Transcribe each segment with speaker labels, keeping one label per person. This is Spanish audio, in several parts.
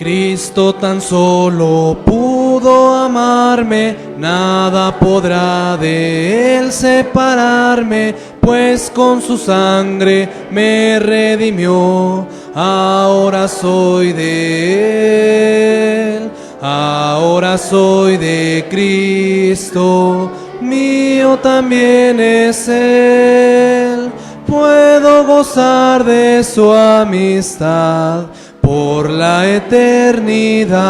Speaker 1: Cristo tan solo pudo amarme, nada podrá de Él separarme, pues con su sangre me redimió. Ahora soy de Él, ahora soy de Cristo, mío también es Él. Puedo gozar de su amistad por la eternidad.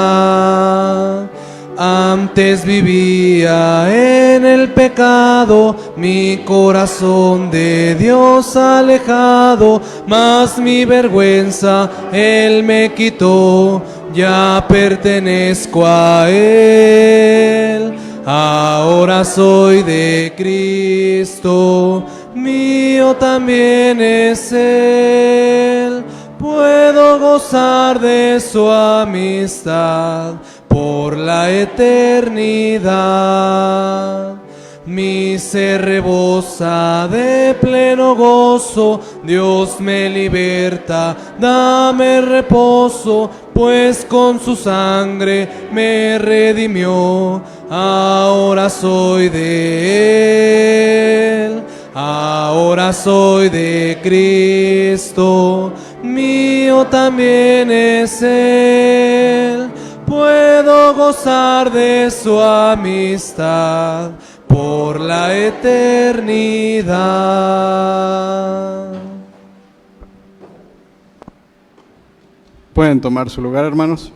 Speaker 1: Antes vivía en el pecado, mi corazón de Dios alejado, mas mi vergüenza Él me quitó, ya pertenezco a Él. Ahora soy de Cristo, mío también es Él. Puedo gozar de su amistad por la eternidad. Mi ser rebosa de pleno gozo, Dios me liberta, dame reposo, pues con su sangre me redimió. Ahora soy de Él, ahora soy de Cristo, mío también es Él. Puedo gozar de su amistad por la eternidad.
Speaker 2: Pueden tomar su lugar, hermanos.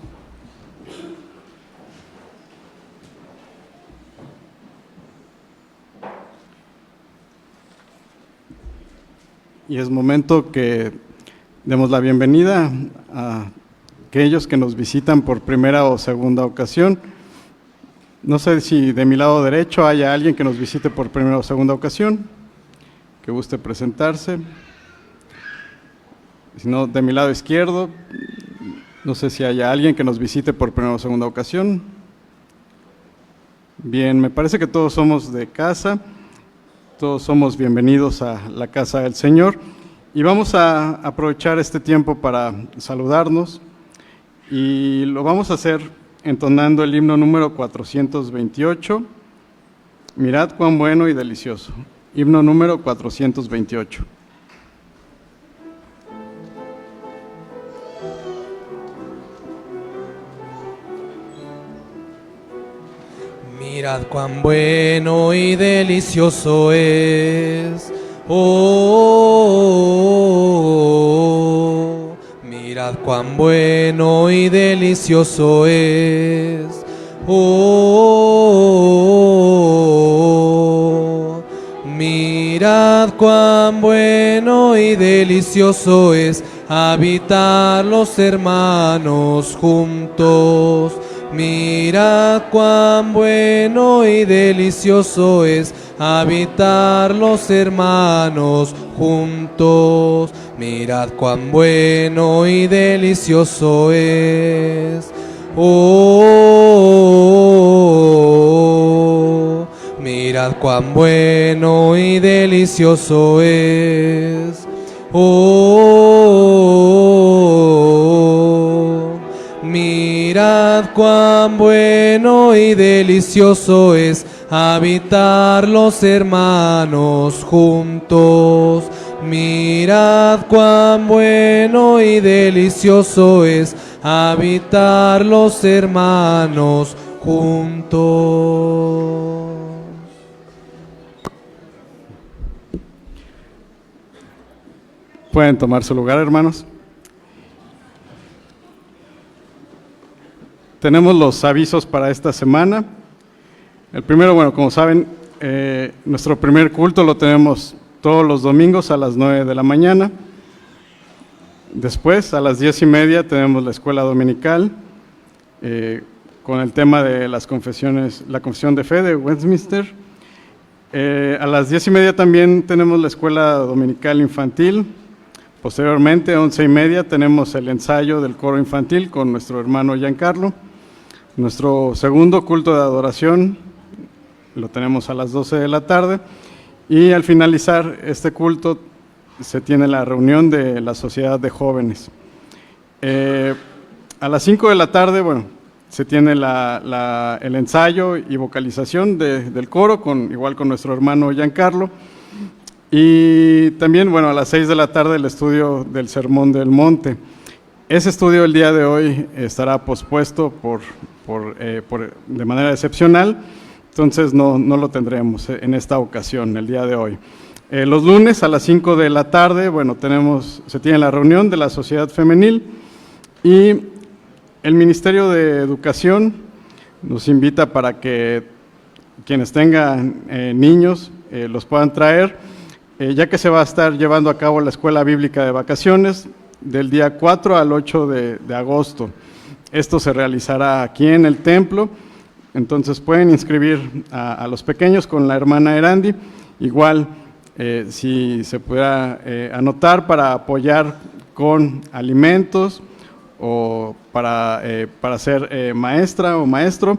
Speaker 2: Y es momento que demos la bienvenida a aquellos que nos visitan por primera o segunda ocasión. No sé si de mi lado derecho haya alguien que nos visite por primera o segunda ocasión, que guste presentarse. Si no, de mi lado izquierdo, no sé si haya alguien que nos visite por primera o segunda ocasión. Bien, me parece que todos somos de casa, todos somos bienvenidos a la casa del Señor y vamos a aprovechar este tiempo para saludarnos y lo vamos a hacer entonando el himno número 428, Mirad cuán bueno y delicioso, himno número 428.
Speaker 1: Mirad cuán bueno y delicioso es, oh, mirad cuán bueno y delicioso es, oh, mirad cuán bueno y delicioso es habitar los hermanos juntos. Mirad cuán bueno y delicioso es habitar los hermanos juntos. Mirad cuán bueno y delicioso es. Oh, mirad cuán bueno y delicioso es. Oh, mirad cuán bueno y delicioso es habitar los hermanos juntos. Mirad cuán bueno y delicioso es habitar los hermanos juntos.
Speaker 2: Pueden tomar su lugar, hermanos. Tenemos los avisos para esta semana. El primero, bueno, como saben, nuestro primer culto lo tenemos todos los domingos a las 9 de la mañana. Después, a las 10:30, tenemos la escuela dominical con el tema de las confesiones, la confesión de fe de Westminster. A las 10:30 también tenemos la escuela dominical infantil. Posteriormente, a 11:30, tenemos el ensayo del coro infantil con nuestro hermano Giancarlo. Nuestro segundo culto de adoración lo tenemos a las 12 de la tarde y al finalizar este culto se tiene la reunión de la Sociedad de Jóvenes. A las 5 de la tarde, bueno, se tiene el ensayo y vocalización del coro, igual con nuestro hermano Giancarlo. Y también, bueno, a las 6 de la tarde el estudio del Sermón del Monte. Ese estudio el día de hoy estará pospuesto de manera excepcional, entonces no lo tendremos en esta ocasión, el día de hoy. Los lunes a las 5 de la tarde, bueno, se tiene la reunión de la Sociedad Femenil y el Ministerio de Educación nos invita para que quienes tengan niños los puedan traer, ya que se va a estar llevando a cabo la Escuela Bíblica de Vacaciones del día 4 al 8 de agosto. Esto se realizará aquí en el templo, entonces pueden inscribir a los pequeños con la hermana Erandi, igual si se pudiera anotar para apoyar con alimentos, o para ser maestra o maestro,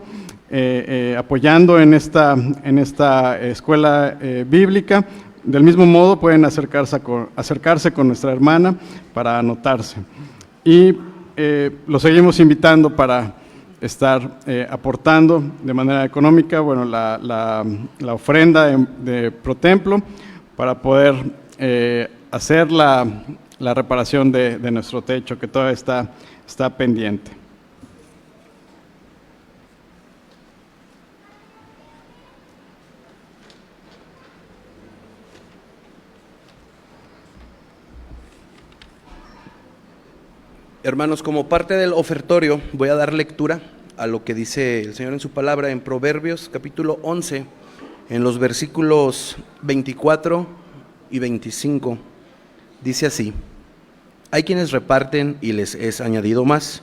Speaker 2: apoyando en esta escuela bíblica. Del mismo modo pueden acercarse con nuestra hermana para anotarse. Y los seguimos invitando para estar aportando de manera económica, bueno, la ofrenda de Protemplo para poder hacer la reparación de nuestro techo, que todavía está pendiente.
Speaker 3: Hermanos, como parte del ofertorio, voy a dar lectura a lo que dice el Señor en su palabra en Proverbios capítulo 11, en los versículos 24 y 25. Dice así: hay quienes reparten y les es añadido más,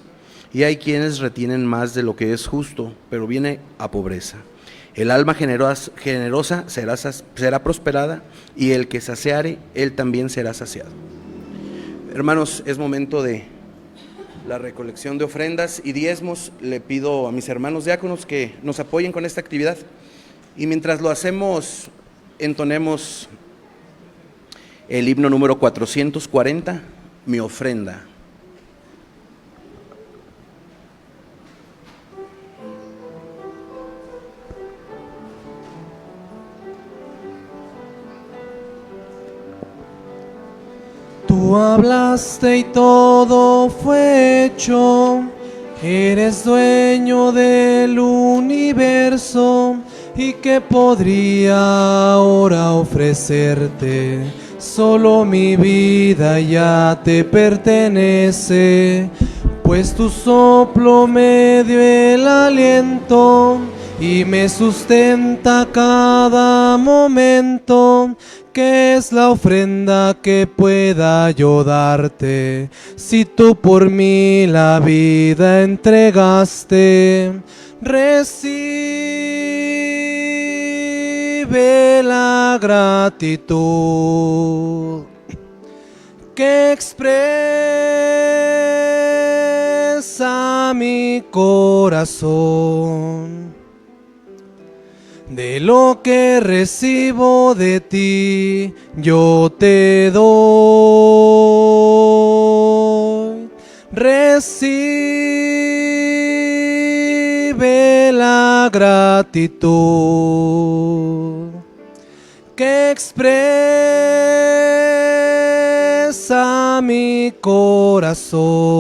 Speaker 3: y hay quienes retienen más de lo que es justo, pero viene a pobreza. El alma generosa será prosperada, y el que saciare, él también será saciado. Hermanos, es momento de la recolección de ofrendas y diezmos. Le pido a mis hermanos diáconos que nos apoyen con esta actividad, y mientras lo hacemos, entonemos el himno número 440, Mi ofrenda.
Speaker 1: Tú hablaste y todo fue hecho, eres dueño del universo, y que podría ahora ofrecerte. Solo mi vida ya te pertenece, pues tu soplo me dio el aliento y me sustenta cada momento. ¿Qué es la ofrenda que pueda yo darte? Si tú por mí la vida entregaste, recibe la gratitud que expresa mi corazón. De lo que recibo de ti, yo te doy. Recibe la gratitud que expresa mi corazón.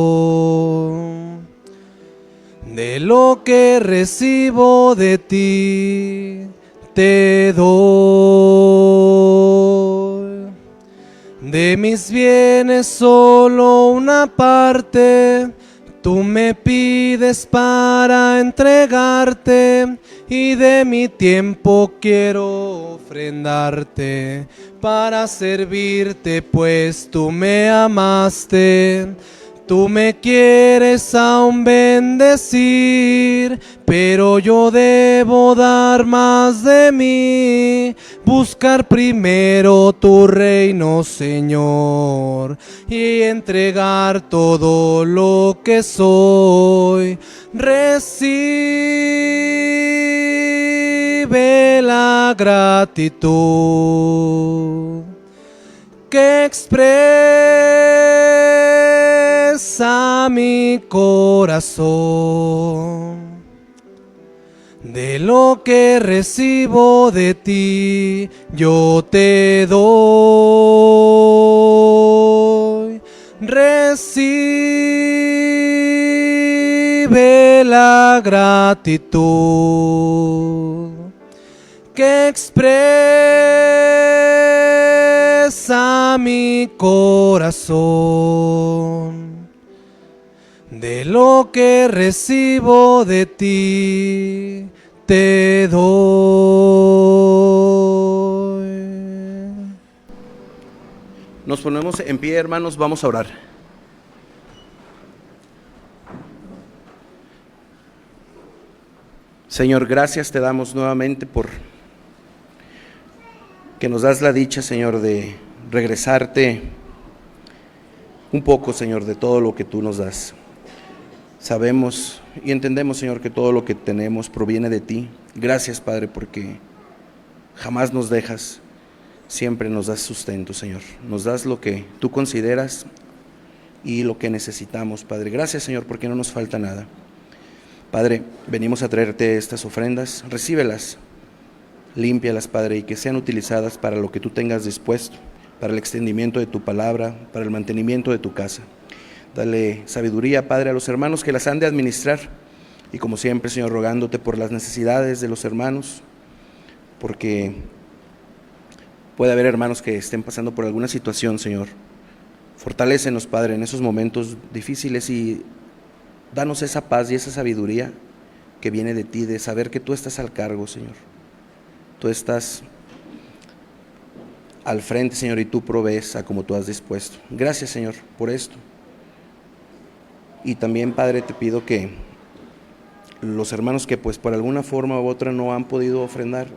Speaker 1: De lo que recibo de ti, te doy. De mis bienes solo una parte, tú me pides para entregarte, y de mi tiempo quiero ofrendarte para servirte, pues tú me amaste. Tú me quieres aún bendecir, pero yo debo dar más de mí, buscar primero tu reino, Señor, y entregar todo lo que soy. Recibe la gratitud que expresa a mi corazón. De lo que recibo de ti, yo te doy. Recibe la gratitud que expresa mi corazón. De lo que recibo de ti, te doy.
Speaker 3: Nos ponemos en pie, hermanos, vamos a orar. Señor, gracias te damos nuevamente por que nos das la dicha, Señor, de regresarte un poco, Señor, de todo lo que tú nos das. Sabemos y entendemos, Señor, que todo lo que tenemos proviene de ti. Gracias, Padre, porque jamás nos dejas, siempre nos das sustento, Señor. Nos das lo que tú consideras y lo que necesitamos, Padre. Gracias, Señor, porque no nos falta nada. Padre, venimos a traerte estas ofrendas, recíbelas, límpialas, Padre, y que sean utilizadas para lo que tú tengas dispuesto, para el extendimiento de tu palabra, para el mantenimiento de tu casa. Dale sabiduría, Padre, a los hermanos que las han de administrar. Y como siempre, Señor, rogándote por las necesidades de los hermanos, porque puede haber hermanos que estén pasando por alguna situación, Señor. Fortalécenos, Padre, en esos momentos difíciles y danos esa paz y esa sabiduría que viene de ti, de saber que tú estás al cargo, Señor. Tú estás al frente, Señor, y tú provees a como tú has dispuesto. Gracias, Señor, por esto. Y también, Padre, te pido que los hermanos que pues por alguna forma u otra no han podido ofrendar,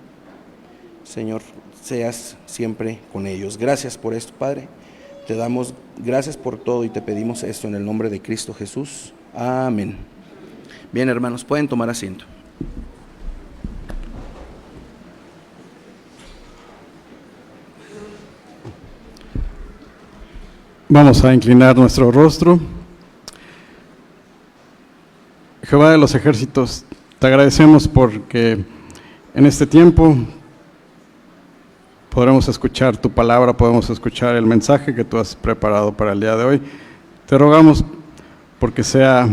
Speaker 3: Señor, seas siempre con ellos. Gracias por esto, Padre. Te damos gracias por todo y te pedimos esto en el nombre de Cristo Jesús. Amén. Bien, hermanos, pueden tomar asiento.
Speaker 2: Vamos a inclinar nuestro rostro. Jehová de los ejércitos, te agradecemos porque en este tiempo podremos escuchar tu palabra, podemos escuchar el mensaje que tú has preparado para el día de hoy. Te rogamos porque sea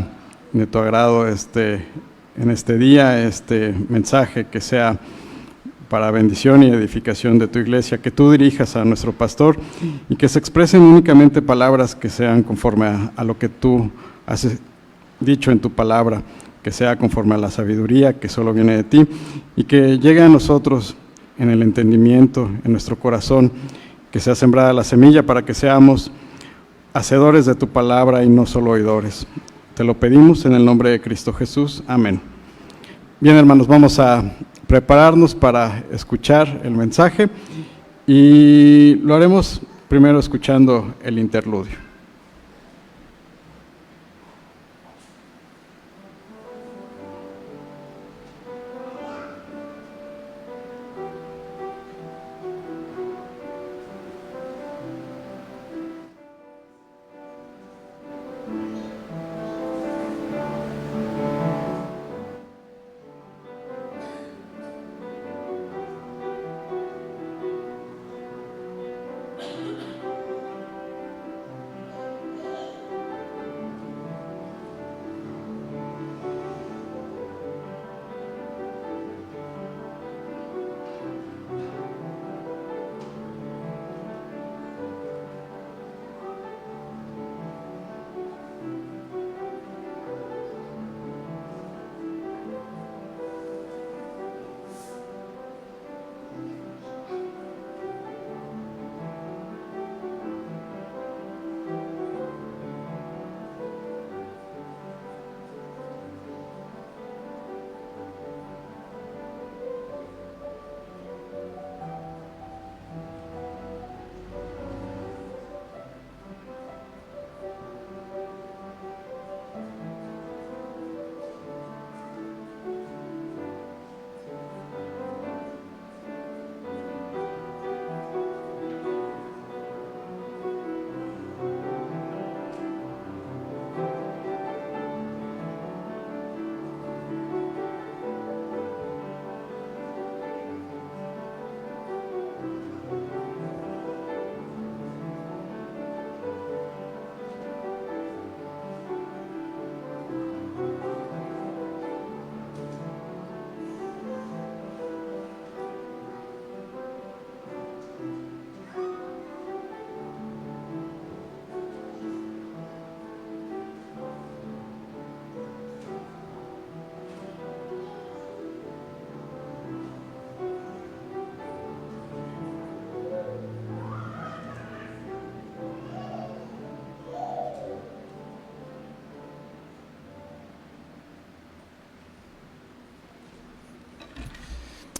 Speaker 2: de tu agrado en este día, este mensaje, que sea para bendición y edificación de tu iglesia, que tú dirijas a nuestro pastor y que se expresen únicamente palabras que sean conforme a lo que tú has dicho en tu palabra, que sea conforme a la sabiduría que solo viene de ti y que llegue a nosotros en el entendimiento, en nuestro corazón, que sea sembrada la semilla para que seamos hacedores de tu palabra y no solo oidores. Te lo pedimos en el nombre de Cristo Jesús. Amén. Bien, hermanos, vamos a prepararnos para escuchar el mensaje y lo haremos primero escuchando el interludio.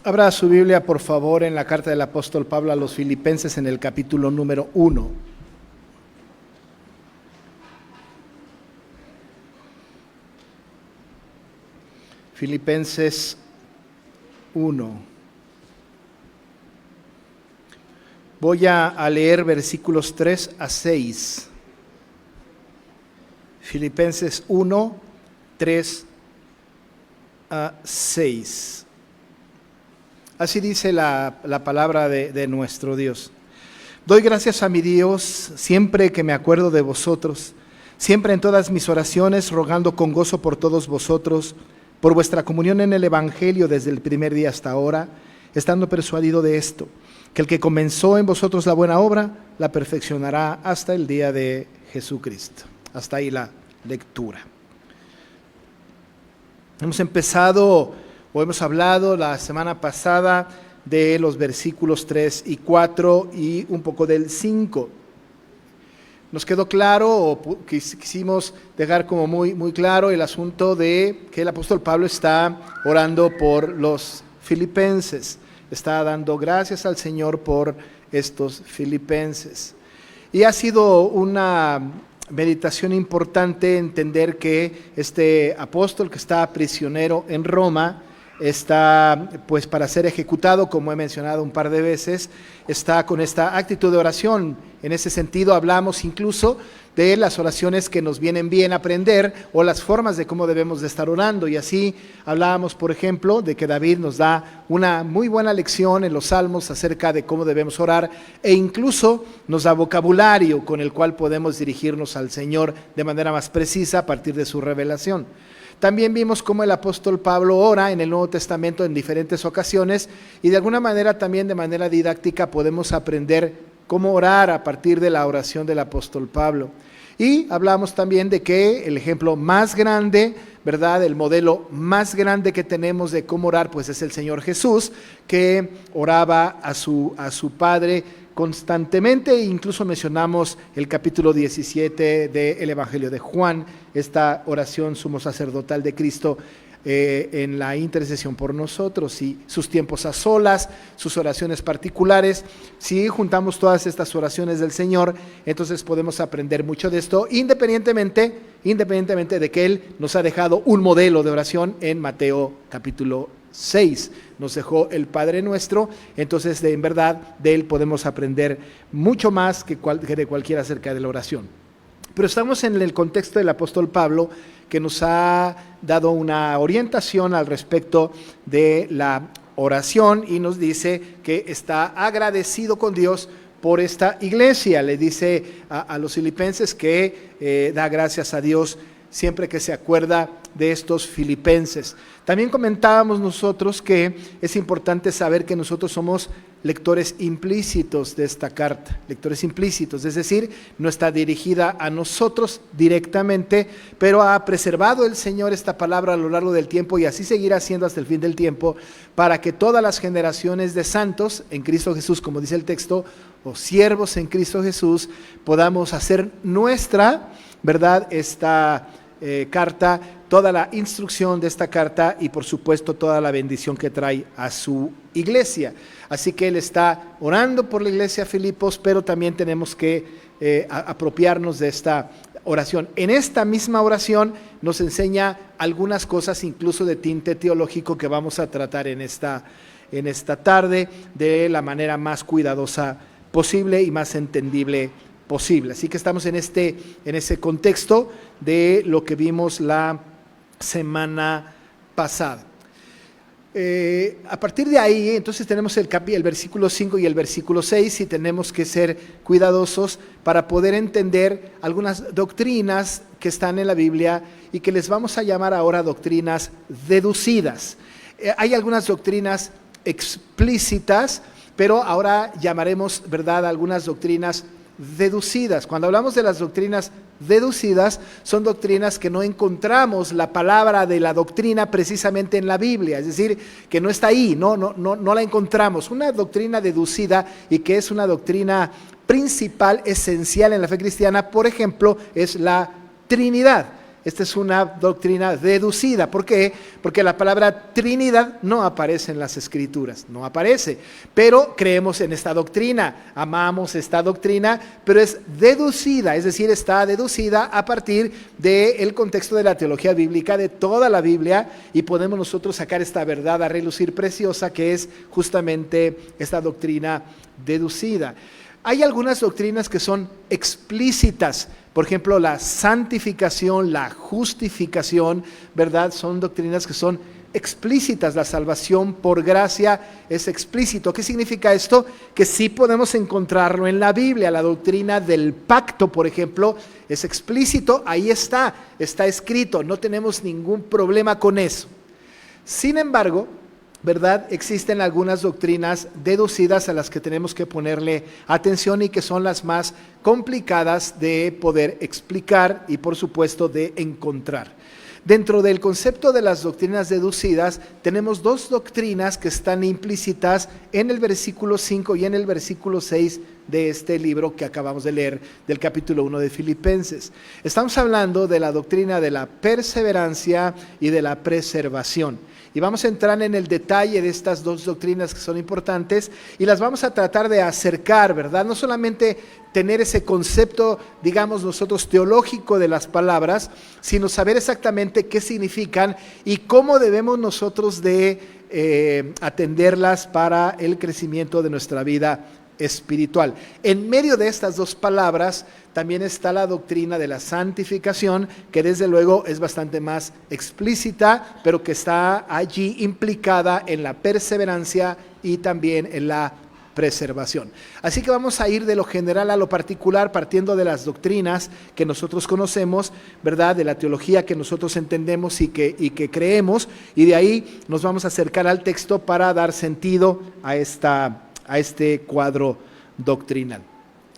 Speaker 4: Abra su Biblia, por favor, en la carta del apóstol Pablo a los Filipenses en el capítulo número 1. Filipenses 1. Voy a leer versículos 3 a 6. Filipenses 1, 3 a 6. Así dice la palabra de nuestro Dios. Doy gracias a mi Dios siempre que me acuerdo de vosotros, siempre en todas mis oraciones, rogando con gozo por todos vosotros, por vuestra comunión en el Evangelio desde el primer día hasta ahora, estando persuadido de esto, que el que comenzó en vosotros la buena obra, la perfeccionará hasta el día de Jesucristo. Hasta ahí la lectura. Hemos empezado o hemos hablado la semana pasada de los versículos 3 y 4 y un poco del 5. Nos quedó claro, o quisimos dejar como muy claro el asunto de que el apóstol Pablo está orando por los filipenses. Está dando gracias al Señor por estos filipenses. Y ha sido una meditación importante entender que este apóstol que está prisionero en Roma, está pues para ser ejecutado, como he mencionado un par de veces, está con esta actitud de oración. En ese sentido hablamos incluso de las oraciones que nos vienen bien aprender o las formas de cómo debemos de estar orando, y así hablábamos, por ejemplo, de que David nos da una muy buena lección en los Salmos acerca de cómo debemos orar, e incluso nos da vocabulario con el cual podemos dirigirnos al Señor de manera más precisa a partir de su revelación. También vimos cómo el apóstol Pablo ora en el Nuevo Testamento en diferentes ocasiones, y de alguna manera también de manera didáctica podemos aprender cómo orar a partir de la oración del apóstol Pablo. Y hablamos también de que el ejemplo más grande, ¿verdad?, el modelo más grande que tenemos de cómo orar, pues es el Señor Jesús, que oraba a su Padre constantemente. Incluso mencionamos el capítulo 17 del Evangelio de Juan, esta oración sumo sacerdotal de Cristo en la intercesión por nosotros, y sus tiempos a solas, sus oraciones particulares. Si juntamos todas estas oraciones del Señor, entonces podemos aprender mucho de esto, independientemente de que Él nos ha dejado un modelo de oración en Mateo capítulo 6. Nos dejó el Padre Nuestro, entonces en verdad de Él podemos aprender mucho más que de cualquiera acerca de la oración. Pero estamos en el contexto del apóstol Pablo, que nos ha dado una orientación al respecto de la oración, y nos dice que está agradecido con Dios por esta iglesia. Le dice a los filipenses que da gracias a Dios siempre que se acuerda de estos filipenses. También comentábamos nosotros que es importante saber que nosotros somos lectores implícitos de esta carta, lectores implícitos, es decir, no está dirigida a nosotros directamente, pero ha preservado el Señor esta palabra a lo largo del tiempo, y así seguirá siendo hasta el fin del tiempo, para que todas las generaciones de santos en Cristo Jesús, como dice el texto, o siervos en Cristo Jesús, podamos hacer nuestra, ¿verdad?, esta carta, toda la instrucción de esta carta, y por supuesto toda la bendición que trae a su iglesia. Así que él está orando por la iglesia de Filipos, pero también tenemos que apropiarnos de esta oración. En esta misma oración nos enseña algunas cosas incluso de tinte teológico que vamos a tratar en esta tarde de la manera más cuidadosa posible y más entendible posible. Así que estamos en ese contexto de lo que vimos la semana pasada. A partir de ahí, entonces tenemos el versículo 5 y el versículo 6, y tenemos que ser cuidadosos para poder entender algunas doctrinas que están en la Biblia y que les vamos a llamar ahora doctrinas deducidas. Hay algunas doctrinas explícitas, pero ahora llamaremos, ¿verdad?, algunas doctrinas deducidas. Cuando hablamos de las doctrinas deducidas, son doctrinas que no encontramos la palabra de la doctrina precisamente en la Biblia, es decir, que no está ahí, no la encontramos. Una doctrina deducida, y que es una doctrina principal, esencial en la fe cristiana, por ejemplo, es la Trinidad. esta es una doctrina deducida. ¿Por qué? Porque la palabra Trinidad no aparece en las Escrituras, no aparece, pero creemos en esta doctrina, amamos esta doctrina, pero es deducida, es decir, está deducida a partir del contexto de la teología bíblica, de toda la Biblia, y podemos nosotros sacar esta verdad a relucir preciosa, que es justamente esta doctrina deducida. Hay algunas doctrinas que son explícitas, por ejemplo, la santificación, la justificación, ¿verdad? Son doctrinas que son explícitas. La salvación por gracia es explícito. ¿Qué significa esto? Que sí podemos encontrarlo en la Biblia. La doctrina del pacto, por ejemplo, es explícito. Ahí está escrito. No tenemos ningún problema con eso. Sin embargo, ¿verdad? Existen algunas doctrinas deducidas a las que tenemos que ponerle atención y que son las más complicadas de poder explicar y, por supuesto, de encontrar. Dentro del concepto de las doctrinas deducidas, tenemos dos doctrinas que están implícitas en el versículo 5 y en el versículo 6 de este libro que acabamos de leer, del capítulo 1 de Filipenses. Estamos hablando de la doctrina de la perseverancia y de la preservación. Y vamos a entrar en el detalle de estas dos doctrinas que son importantes y las vamos a tratar de acercar, ¿verdad? No solamente tener ese concepto, digamos nosotros, teológico de las palabras, sino saber exactamente qué significan y cómo debemos nosotros de atenderlas para el crecimiento de nuestra vida espiritual. En medio de estas dos palabras también está la doctrina de la santificación, que desde luego es bastante más explícita, pero que está allí implicada en la perseverancia y también en la preservación. Así que vamos a ir de lo general a lo particular, partiendo de las doctrinas que nosotros conocemos, ¿verdad? De la teología que nosotros entendemos y que creemos, y de ahí nos vamos a acercar al texto para dar sentido a este cuadro doctrinal.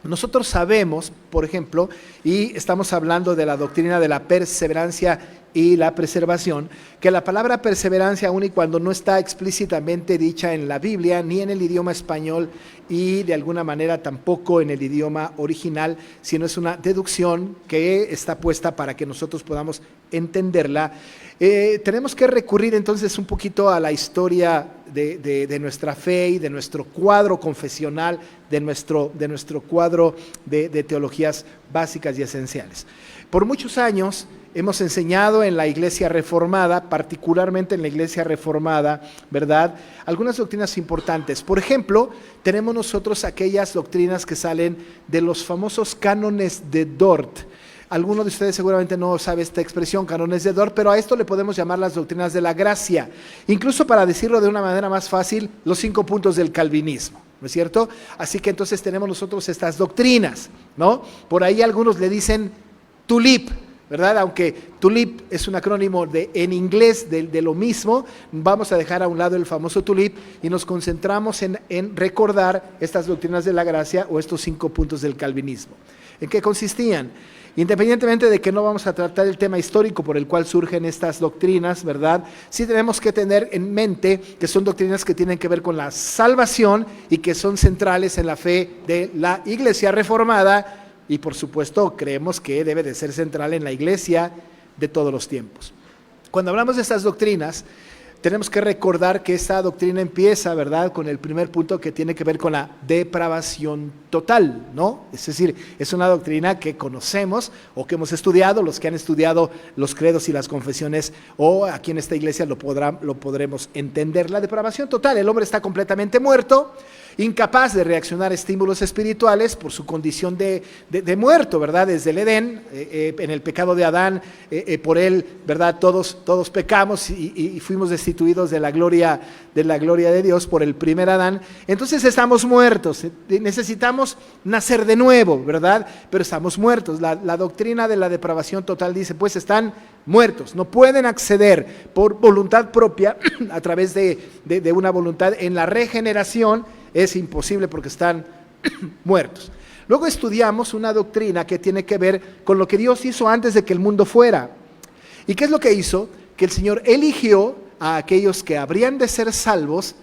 Speaker 4: Nosotros sabemos, por ejemplo, y estamos hablando de la doctrina de la perseverancia y la preservación, que la palabra perseverancia, aun y cuando no está explícitamente dicha en la Biblia, ni en el idioma español y de alguna manera tampoco en el idioma original, sino es una deducción que está puesta para que nosotros podamos entenderla. Tenemos que recurrir entonces un poquito a la historia de nuestra fe y de nuestro cuadro confesional, de nuestro cuadro de teologías básicas y esenciales. Por muchos años hemos enseñado en la Iglesia Reformada, particularmente en la Iglesia Reformada, ¿verdad?, algunas doctrinas importantes. Por ejemplo, tenemos nosotros aquellas doctrinas que salen de los famosos cánones de Dort. Alguno de ustedes seguramente no sabe esta expresión, cánones de Dort, pero a esto le podemos llamar las doctrinas de la gracia. Incluso, para decirlo de una manera más fácil, los 5 puntos del calvinismo, ¿no es cierto? Así que entonces tenemos nosotros estas doctrinas, ¿no? Por ahí algunos le dicen tulip, ¿verdad? Aunque tulip es un acrónimo en inglés de lo mismo, vamos a dejar a un lado el famoso tulip y nos concentramos en recordar estas doctrinas de la gracia o estos 5 puntos del calvinismo. ¿En qué consistían? Independientemente de que no vamos a tratar el tema histórico por el cual surgen estas doctrinas, ¿verdad? Sí tenemos que tener en mente que son doctrinas que tienen que ver con la salvación y que son centrales en la fe de la Iglesia Reformada, y por supuesto creemos que debe de ser central en la Iglesia de todos los tiempos. Cuando hablamos de estas doctrinas, tenemos que recordar que esta doctrina empieza, ¿verdad?, con el primer punto, que tiene que ver con la depravación total, ¿no? Es decir, es una doctrina que conocemos o que hemos estudiado, los que han estudiado los credos y las confesiones, o aquí en esta iglesia lo podremos entender. La depravación total: el hombre está completamente muerto, incapaz de reaccionar a estímulos espirituales por su condición de muerto, ¿verdad? Desde el Edén, en el pecado de Adán, por él, ¿verdad?, todos pecamos y fuimos destituidos de la gloria de Dios por el primer Adán. Entonces estamos muertos, necesitamos nacer de nuevo, ¿verdad? Pero estamos muertos. La doctrina de la depravación total dice, pues están muertos, no pueden acceder por voluntad propia a través de una voluntad en la regeneración. Es imposible porque están muertos. Luego estudiamos una doctrina que tiene que ver con lo que Dios hizo antes de que el mundo fuera. ¿Y qué es lo que hizo? Que el Señor eligió a aquellos que habrían de ser salvos,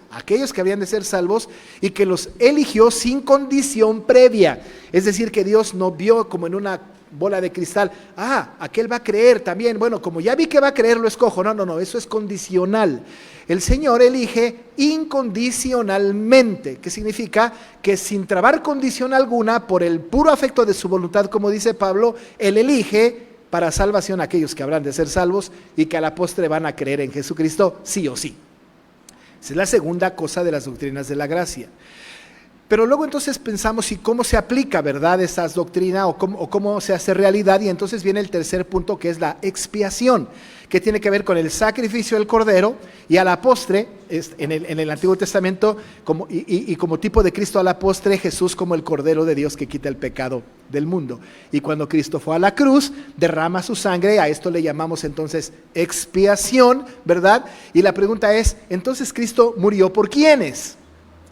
Speaker 4: y que los eligió sin condición previa. Es decir, que Dios no vio como en una bola de cristal. Aquel va a creer también. Bueno, como ya vi que va a creer, lo escojo. No, eso es condicional. El Señor elige incondicionalmente, que significa que sin trabar condición alguna, por el puro afecto de su voluntad, como dice Pablo, Él elige para salvación a aquellos que habrán de ser salvos y que a la postre van a creer en Jesucristo, sí o sí. Esa es la segunda cosa de las doctrinas de la gracia. Pero luego entonces pensamos y cómo se aplica, ¿verdad?, esas doctrinas o cómo se hace realidad, y entonces viene el tercer punto, que es la expiación, que tiene que ver con el sacrificio del Cordero, y a la postre, en el Antiguo Testamento, como tipo de Cristo a la postre, Jesús como el Cordero de Dios que quita el pecado del mundo. Y cuando Cristo fue a la cruz, derrama su sangre, a esto le llamamos entonces expiación, ¿verdad? Y la pregunta es, entonces Cristo murió ¿por quiénes?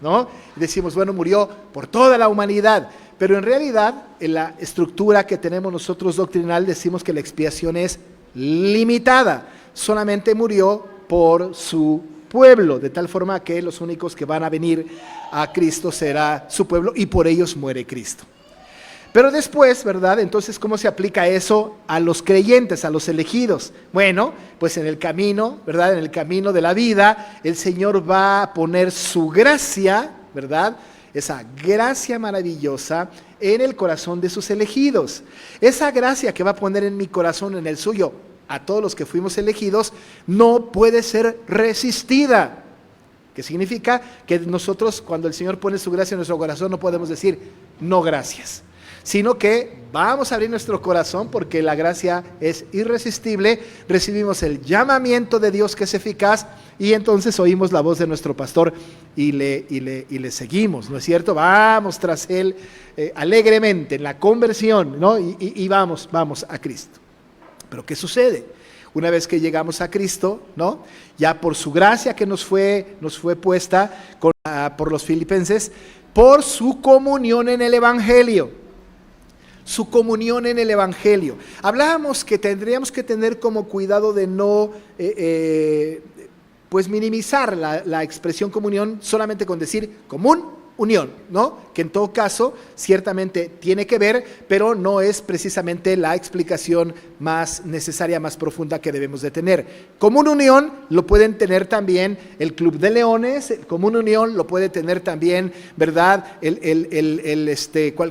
Speaker 4: ¿No? Decimos, bueno, murió por toda la humanidad, pero en realidad en la estructura que tenemos nosotros doctrinal decimos que la expiación es limitada, solamente murió por su pueblo, de tal forma que los únicos que van a venir a Cristo será su pueblo y por ellos muere Cristo. Pero después, ¿verdad? Entonces, ¿cómo se aplica eso a los creyentes, a los elegidos? Bueno, pues en el camino, ¿verdad? En el camino de la vida, el Señor va a poner su gracia, ¿verdad? Esa gracia maravillosa en el corazón de sus elegidos. Esa gracia que va a poner en mi corazón, en el suyo, a todos los que fuimos elegidos, no puede ser resistida. ¿Qué significa? Que nosotros, cuando el Señor pone su gracia en nuestro corazón, no podemos decir, no gracias, sino que vamos a abrir nuestro corazón porque la gracia es irresistible, recibimos el llamamiento de Dios que es eficaz y entonces oímos la voz de nuestro pastor y le seguimos, ¿no es cierto? Vamos tras él alegremente en la conversión, ¿no? Y vamos a Cristo. Pero ¿qué sucede? Una vez que llegamos a Cristo, ¿no? Ya por su gracia que nos fue puesta por los filipenses, por su comunión en el Evangelio. Su comunión en el Evangelio. Hablábamos que tendríamos que tener como cuidado de no pues minimizar la expresión comunión solamente con decir común, unión, ¿no? Que en todo caso ciertamente tiene que ver, pero no es precisamente la explicación más necesaria, más profunda que debemos de tener. Común unión lo pueden tener también el Club de Leones, común unión lo puede tener también, ¿verdad?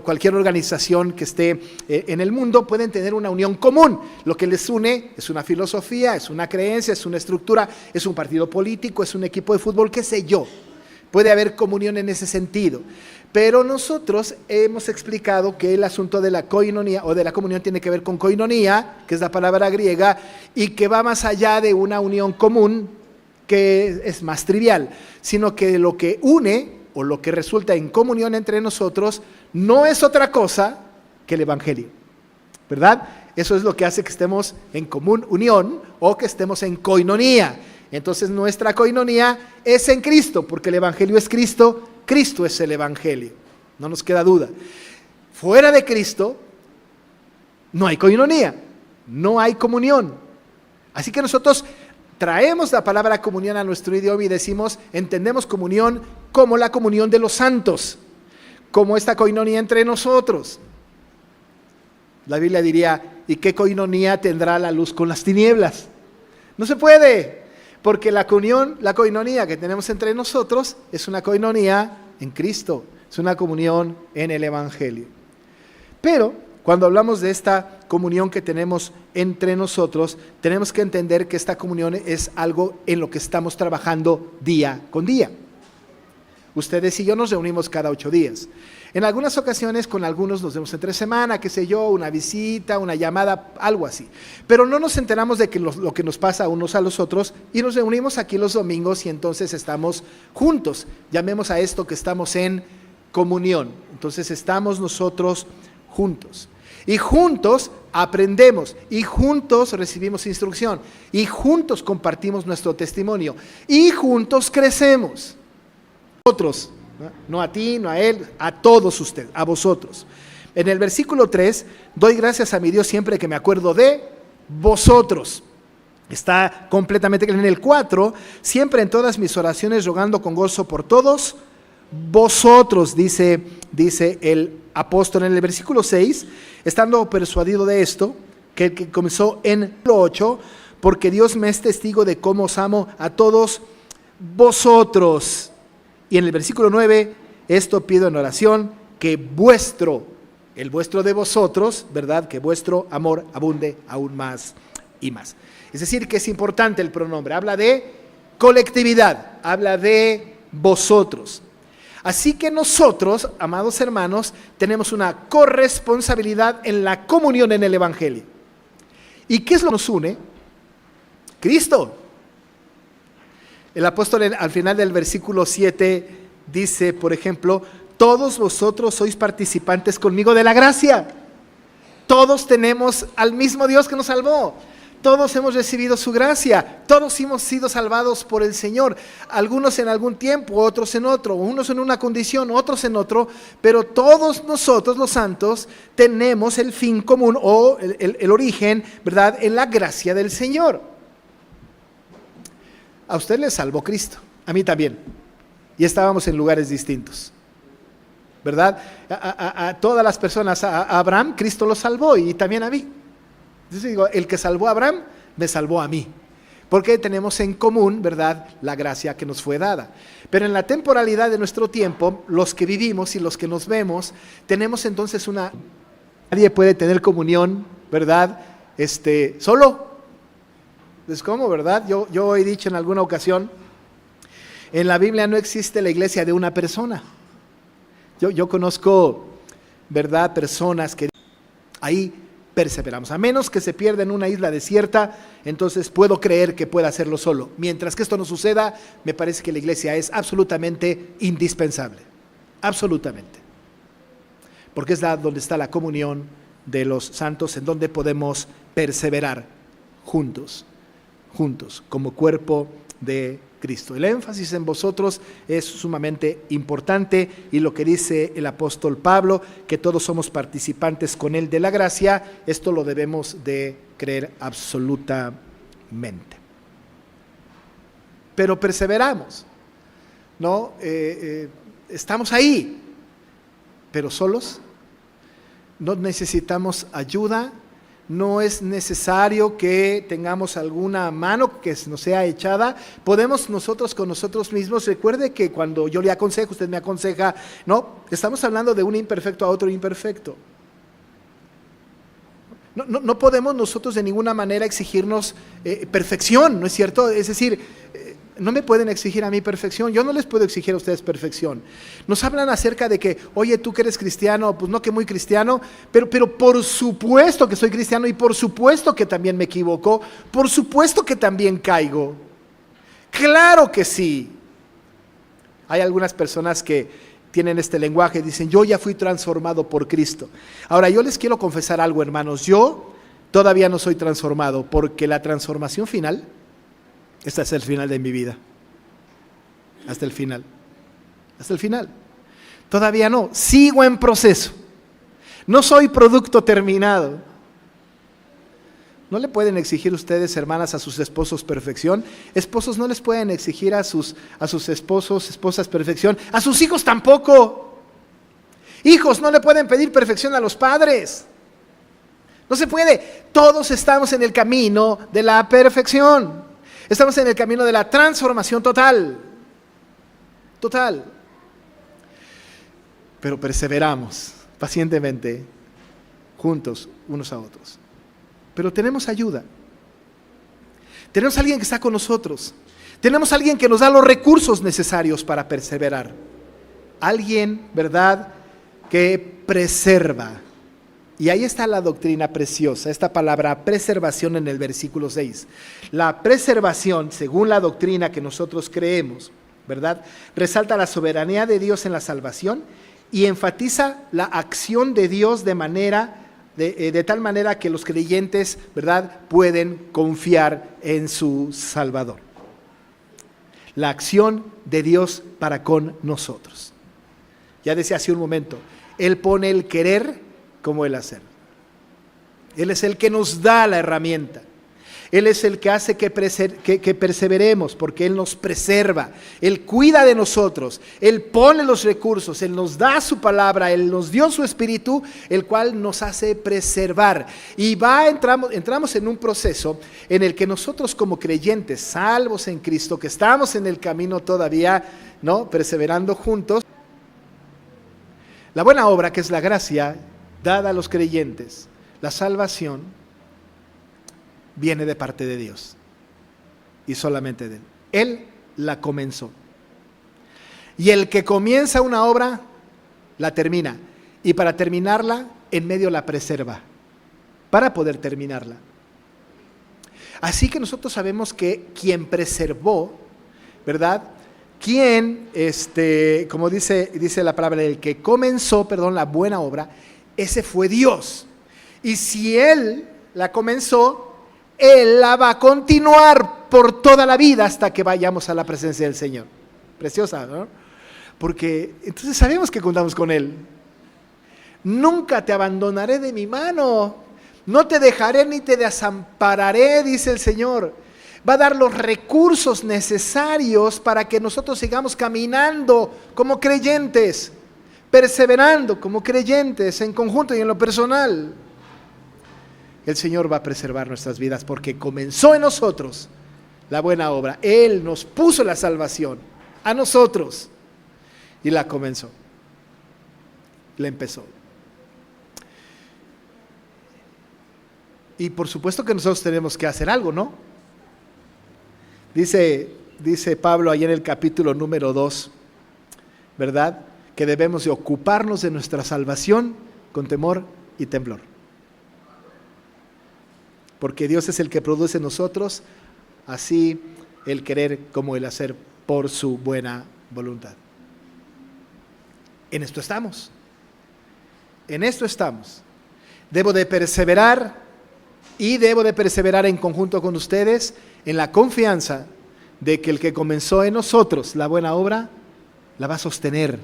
Speaker 4: Cualquier organización que esté en el mundo pueden tener una unión común. Lo que les une es una filosofía, es una creencia, es una estructura, es un partido político, es un equipo de fútbol, qué sé yo. Puede haber comunión en ese sentido, pero nosotros hemos explicado que el asunto de la koinonía o de la comunión tiene que ver con koinonía, que es la palabra griega, y que va más allá de una unión común que es más trivial, sino que lo que une o lo que resulta en comunión entre nosotros no es otra cosa que el Evangelio, ¿verdad? Eso es lo que hace que estemos en común unión o que estemos en koinonía. Entonces nuestra koinonía es en Cristo, porque el Evangelio es Cristo, Cristo es el Evangelio, no nos queda duda. Fuera de Cristo no hay koinonía, no hay comunión. Así que nosotros traemos la palabra comunión a nuestro idioma y decimos, entendemos comunión como la comunión de los santos, como esta koinonía entre nosotros. La Biblia diría, ¿y qué koinonía tendrá la luz con las tinieblas? No se puede. Porque la koinonía que tenemos entre nosotros es una koinonía en Cristo, es una comunión en el Evangelio. Pero cuando hablamos de esta comunión que tenemos entre nosotros, tenemos que entender que esta comunión es algo en lo que estamos trabajando día con día. Ustedes y yo nos reunimos cada 8 días. En algunas ocasiones con algunos nos vemos entre semana, qué sé yo, una visita, una llamada, algo así. Pero no nos enteramos de que lo que nos pasa unos a los otros y nos reunimos aquí los domingos y entonces estamos juntos. Llamemos a esto que estamos en comunión. Entonces estamos nosotros juntos. Y juntos aprendemos, y juntos recibimos instrucción, y juntos compartimos nuestro testimonio, y juntos crecemos. Nosotros, no a ti, no a él, a todos ustedes, a vosotros. En el versículo 3, doy gracias a mi Dios siempre que me acuerdo de vosotros. Está completamente claro. En el 4, siempre en todas mis oraciones rogando con gozo por todos vosotros, dice el apóstol en el versículo 6, estando persuadido de esto, que el que comenzó en el 8, porque Dios me es testigo de cómo os amo a todos vosotros. Y en el versículo 9, esto pido en oración, que el vuestro de vosotros, ¿verdad? Que vuestro amor abunde aún más y más. Es decir, que es importante el pronombre, habla de colectividad, habla de vosotros. Así que nosotros, amados hermanos, tenemos una corresponsabilidad en la comunión en el Evangelio. ¿Y qué es lo que nos une? Cristo. El apóstol al final del versículo 7 dice, por ejemplo, todos vosotros sois participantes conmigo de la gracia. Todos tenemos al mismo Dios que nos salvó. Todos hemos recibido su gracia, todos hemos sido salvados por el Señor, algunos en algún tiempo, otros en otro, unos en una condición, otros en otro, pero todos nosotros los santos tenemos el fin común o el origen, ¿verdad?, en la gracia del Señor. A usted le salvó Cristo, a mí también, y estábamos en lugares distintos, ¿verdad? A todas las personas, a Abraham, Cristo lo salvó y también a mí. Entonces digo, el que salvó a Abraham, me salvó a mí. Porque tenemos en común, ¿verdad?, la gracia que nos fue dada. Pero en la temporalidad de nuestro tiempo, los que vivimos y los que nos vemos, tenemos entonces nadie puede tener comunión, ¿verdad?, solo. Es como, ¿verdad? Yo he dicho en alguna ocasión, en la Biblia no existe la iglesia de una persona. Yo conozco, ¿verdad?, personas que ahí perseveramos. A menos que se pierda en una isla desierta, entonces puedo creer que pueda hacerlo solo. Mientras que esto no suceda, me parece que la iglesia es absolutamente indispensable. Absolutamente. Porque es donde está la comunión de los santos, en donde podemos perseverar juntos, como cuerpo de Cristo. El énfasis en vosotros es sumamente importante y lo que dice el apóstol Pablo, que todos somos participantes con él de la gracia, esto lo debemos de creer absolutamente. Pero perseveramos, ¿no? Estamos ahí, pero solos, no necesitamos ayuda. No es necesario que tengamos alguna mano que nos sea echada. Podemos nosotros con nosotros mismos. Recuerde que cuando yo le aconsejo, usted me aconseja, no, estamos hablando de un imperfecto a otro imperfecto. No podemos nosotros de ninguna manera exigirnos perfección, ¿no es cierto? Es decir, no me pueden exigir a mí perfección, yo no les puedo exigir a ustedes perfección. Nos hablan acerca de que, oye, tú que eres cristiano, pues no que muy cristiano, pero por supuesto que soy cristiano y por supuesto que también me equivoco, por supuesto que también caigo. Claro que sí. Hay algunas personas que tienen este lenguaje y dicen, yo ya fui transformado por Cristo. Ahora, yo les quiero confesar algo, hermanos, yo todavía no soy transformado, porque la transformación final, este es el final de mi vida. Hasta el final. Hasta el final. Todavía no. Sigo en proceso. No soy producto terminado. ¿No le pueden exigir ustedes, hermanas, a sus esposos perfección? Esposos no les pueden exigir a sus esposos, esposas perfección. A sus hijos tampoco. Hijos no le pueden pedir perfección a los padres. No se puede. Todos estamos en el camino de la perfección. Estamos en el camino de la transformación total. Total. Pero perseveramos pacientemente, juntos, unos a otros. Pero tenemos ayuda. Tenemos a alguien que está con nosotros. Tenemos a alguien que nos da los recursos necesarios para perseverar. Alguien, ¿verdad?, que preserva. Y ahí está la doctrina preciosa, esta palabra preservación en el versículo 6. La preservación, según la doctrina que nosotros creemos, ¿verdad?, resalta la soberanía de Dios en la salvación y enfatiza la acción de Dios de tal manera que los creyentes, ¿verdad?, pueden confiar en su Salvador. La acción de Dios para con nosotros. Ya decía hace un momento, Él pone el querer como el hacer. Él es el que nos da la herramienta. Él es el que hace que perseveremos, porque Él nos preserva, Él cuida de nosotros, Él pone los recursos, Él nos da su palabra, Él nos dio su espíritu, el cual nos hace preservar. Y entramos en un proceso en el que nosotros como creyentes, salvos en Cristo, que estamos en el camino todavía, ¿no?, perseverando juntos, la buena obra, que es la gracia dada a los creyentes, la salvación, viene de parte de Dios y solamente de Él. Él la comenzó. Y el que comienza una obra, la termina. Y para terminarla, en medio la preserva, para poder terminarla. Así que nosotros sabemos que quien preservó, ¿verdad?, como dice la palabra, el que comenzó, la buena obra, ese fue Dios. Y si Él la comenzó, Él la va a continuar por toda la vida hasta que vayamos a la presencia del Señor. Preciosa, ¿no? Porque entonces sabemos que contamos con Él. Nunca te abandonaré de mi mano, no te dejaré ni te desampararé, dice el Señor. Va a dar los recursos necesarios para que nosotros sigamos caminando como creyentes, perseverando como creyentes en conjunto y en lo personal. El Señor va a preservar nuestras vidas porque comenzó en nosotros la buena obra. Él nos puso la salvación a nosotros y la comenzó, la empezó. Y por supuesto que nosotros tenemos que hacer algo, ¿no? Dice Pablo ahí en el capítulo número 2, ¿verdad?, que debemos de ocuparnos de nuestra salvación con temor y temblor. Porque Dios es el que produce en nosotros así el querer como el hacer por su buena voluntad. En esto estamos. En esto estamos. Debo de perseverar y debo de perseverar en conjunto con ustedes en la confianza de que el que comenzó en nosotros la buena obra la va a sostener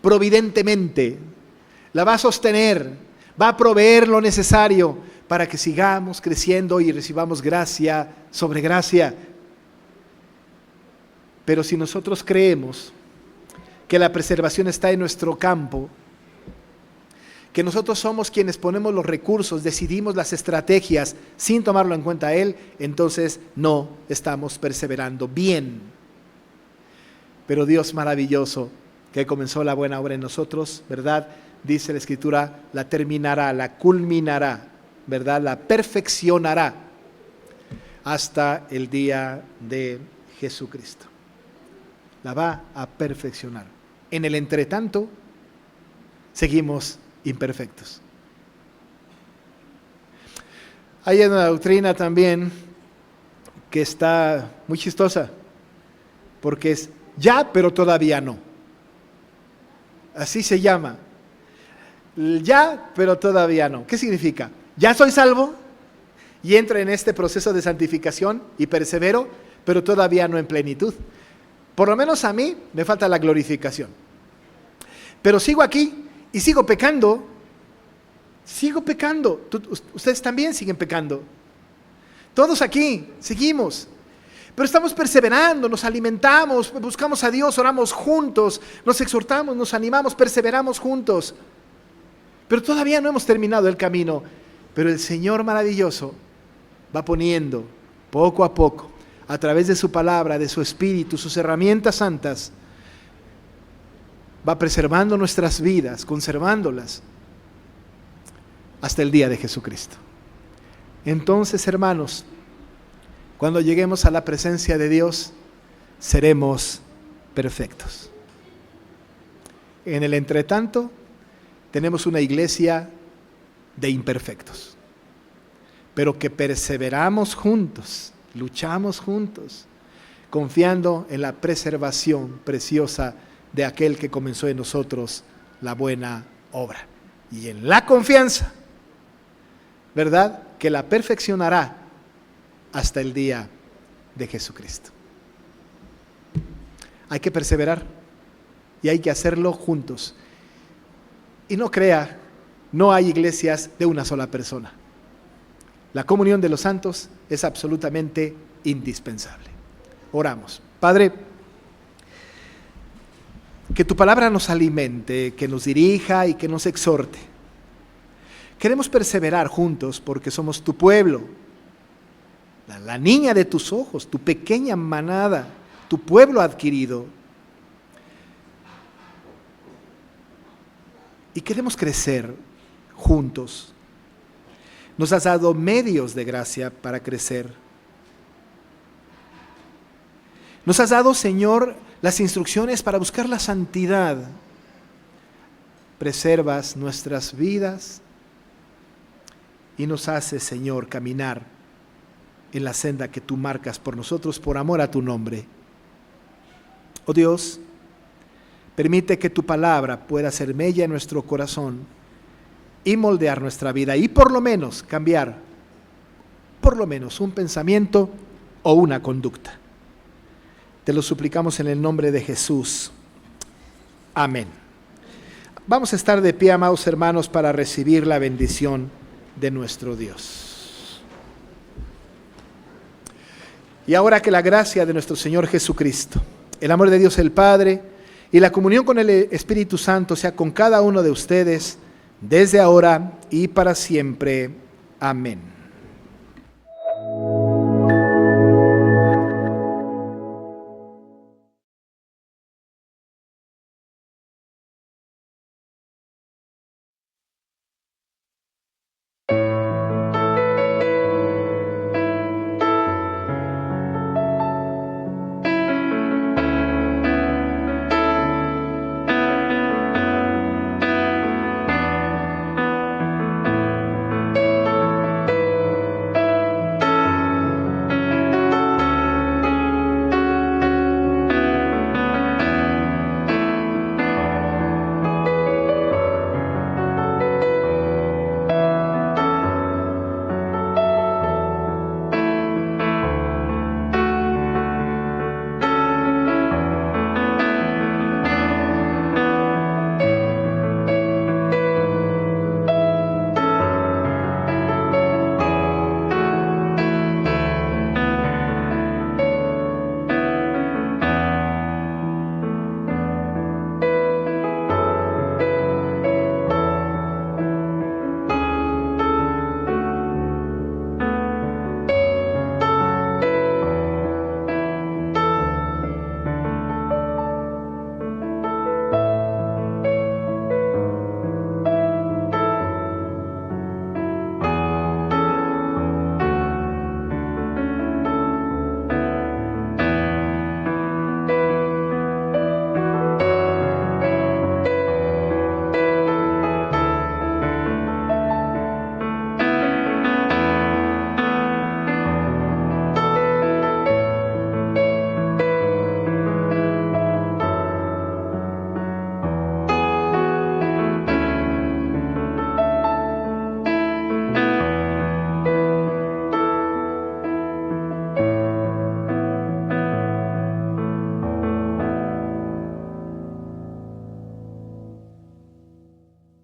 Speaker 4: providentemente, la va a sostener, va a proveer lo necesario para que sigamos creciendo y recibamos gracia sobre gracia. Pero si nosotros creemos que la preservación está en nuestro campo, que nosotros somos quienes ponemos los recursos, decidimos las estrategias sin tomarlo en cuenta Él, entonces no estamos perseverando bien. Pero Dios maravilloso, que comenzó la buena obra en nosotros, ¿verdad?, dice la Escritura, la terminará, la culminará, ¿verdad?, la perfeccionará hasta el día de Jesucristo. La va a perfeccionar. En el entretanto, seguimos imperfectos. Hay una doctrina también que está muy chistosa, porque es ya, pero todavía no. Así se llama. Ya, pero todavía no. ¿Qué significa? Ya soy salvo y entro en este proceso de santificación y persevero, pero todavía no en plenitud. Por lo menos a mí me falta la glorificación. Pero sigo aquí y sigo pecando. Sigo pecando. Ustedes también siguen pecando. Todos aquí seguimos. Pero estamos perseverando, nos alimentamos, buscamos a Dios, oramos juntos, nos exhortamos, nos animamos, perseveramos juntos. Pero todavía no hemos terminado el camino. Pero el Señor maravilloso va poniendo poco a poco, a través de su palabra, de su espíritu, sus herramientas santas, va preservando nuestras vidas, conservándolas hasta el día de Jesucristo. Entonces, hermanos, cuando lleguemos a la presencia de Dios, seremos perfectos. En el entretanto, tenemos una iglesia de imperfectos, pero que perseveramos juntos, luchamos juntos, confiando en la preservación preciosa de aquel que comenzó en nosotros la buena obra. Y en la confianza, ¿verdad?, que la perfeccionará hasta el día de Jesucristo. Hay que perseverar y hay que hacerlo juntos. Y no crea, no hay iglesias de una sola persona. La comunión de los santos es absolutamente indispensable. Oramos. Padre, que tu palabra nos alimente, que nos dirija y que nos exhorte. Queremos perseverar juntos porque somos tu pueblo, la niña de tus ojos, tu pequeña manada, tu pueblo adquirido. Y queremos crecer juntos. Nos has dado medios de gracia para crecer. Nos has dado, Señor, las instrucciones para buscar la santidad. Preservas nuestras vidas y nos haces, Señor, caminar en la senda que tú marcas por nosotros por amor a tu nombre. Oh Dios, permite que tu palabra pueda ser mella en nuestro corazón y moldear nuestra vida y por lo menos cambiar, por lo menos un pensamiento o una conducta. Te lo suplicamos en el nombre de Jesús. Amén. Vamos a estar de pie, amados hermanos, para recibir la bendición de nuestro Dios. Y ahora que la gracia de nuestro Señor Jesucristo, el amor de Dios el Padre y la comunión con el Espíritu Santo sea con cada uno de ustedes, desde ahora y para siempre. Amén.